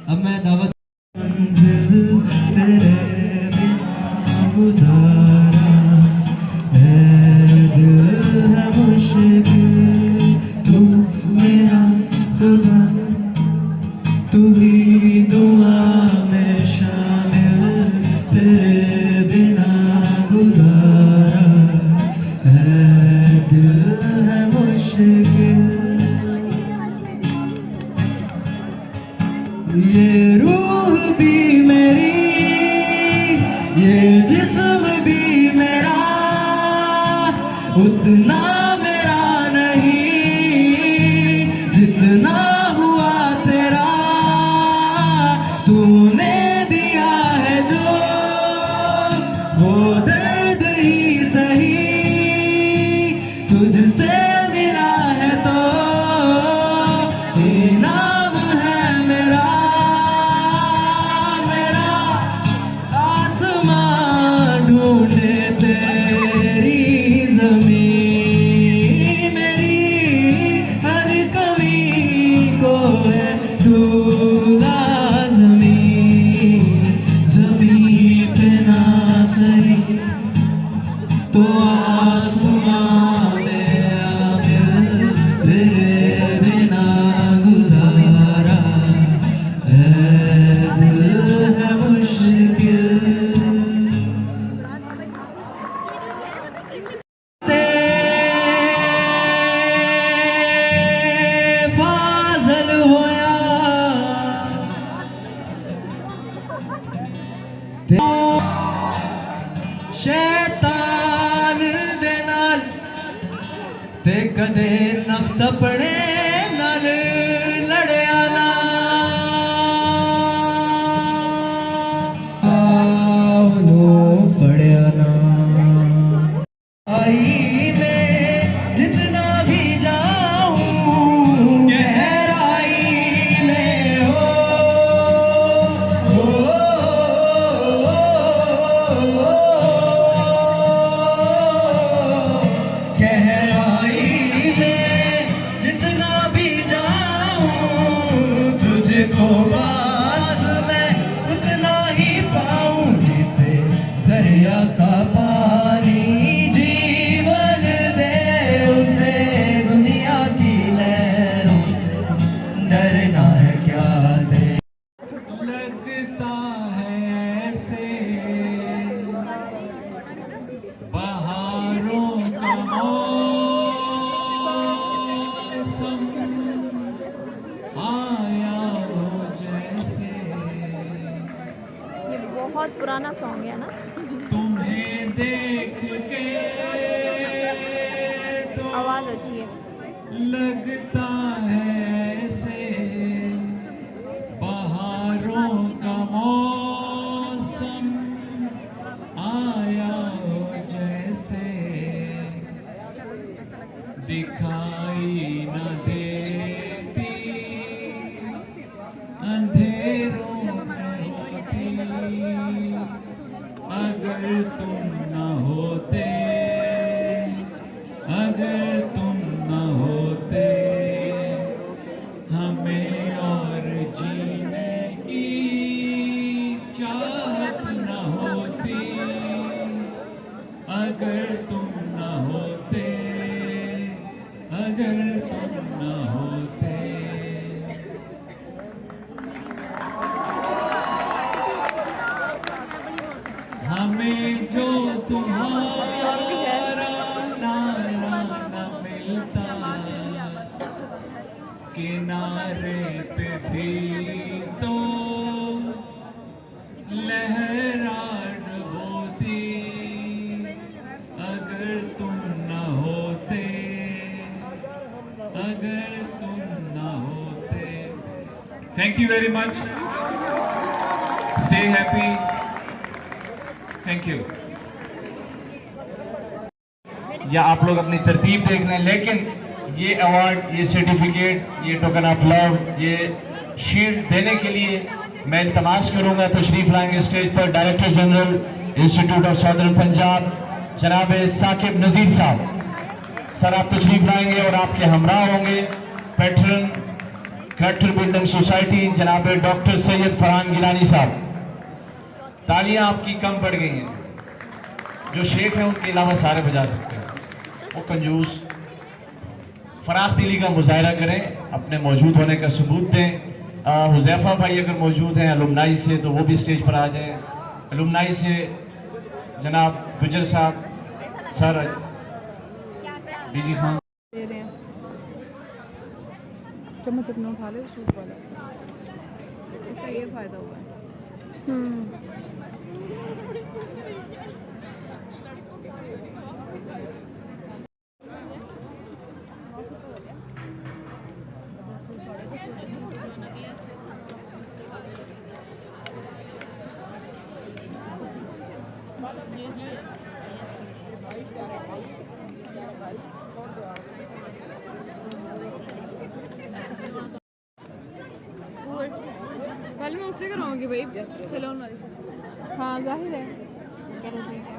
अब मैं दावत मंजिल तेरे बिना गुजारा है, दिल है मुश्किल तू मेरा खुदा, तू ही दुआ में शामिल, तेरे बिना गुजारा है, दिल है मुश्किल। ये रूह भी मेरी, ये जिस्म भी मेरा, उतना मेरा नहीं जितना हुआ तेरा। तूने दिया है जो वो दर्द ही सही, तुझसे मिला है तो इनाम है मेरा। ढूंढे तेरी ज़मीं, मेरी हर कमी को है तू लाज़मी। ज़मीं पे ना सही तो आसमां में आमिल, तेरे बिना गुजारा है, दिल है मुश्किल। शैतान दे नाल ते कदे नफ्स अपने नाल लड़िया ना, पढ़िया ना। आई में जितना भी जाऊं गहराई में हो, गहराई में जितना भी जाऊं तुझको पास मैं उतना ही पाऊं, जिसे दरिया का पानी जीवन दे उसे दुनिया की लहरों से डरना है क्या दे। लगता है ऐसे बहारों का मौसम आया हो जैसे, ये बहुत पुराना सॉन्ग है ना। तुम्हें देख के तो आवाज अच्छी है। लगता है ऐसे बहारों का मौसम आया हो जैसे, दिखाई न देती अंधेरों में होती, अगर तुम न होते, अगर तुम न होते, हमें और जीने की चाहत न होती, अगर तुम न होते, अगर तुम न होते। हमें जो तुम्हारा नारा न मिलता, किनारे पे भी तो लहरा डुबोती, Thank you very much. Stay happy. Thank you. या आप लोग अपनी तरतीब देख लें, लेकिन ये अवार्ड, ये सर्टिफिकेट, ये टोकन ऑफ लव, ये शील्ड देने के लिए मैं इल्तमास करूंगा तशरीफ लाएंगे स्टेज पर director general institute of southern Punjab जनाब साकिब नज़ीर साहब। सर आप तशरीफ लाएंगे और आपके हमरा होंगे पैटर्न करेक्टर बिल्डिंग सोसाइटी जनाब डॉक्टर सैयद फरहान गिलानी साहब। तालियां आपकी कम पड़ गई हैं, जो शेख हैं उनके अलावा सारे बजा सकते हैं, वो कंजूस। फराख दिली का मुजाहरा करें, अपने मौजूद होने का सबूत दें। हुज़ैफा भाई अगर मौजूद हैं अलुमनाई से तो वो भी स्टेज पर आ जाएं। अलुमनाई से जनाब गुजर साहब, सर बीजी खान। दे रहे हैं चम्मच अपना उठा ले सूप वाला, इसका ये फायदा हुआ है। कल मैं उससे कराऊंगी भाई सैलून वाली। हाँ जाहिर है, करो ठीक है।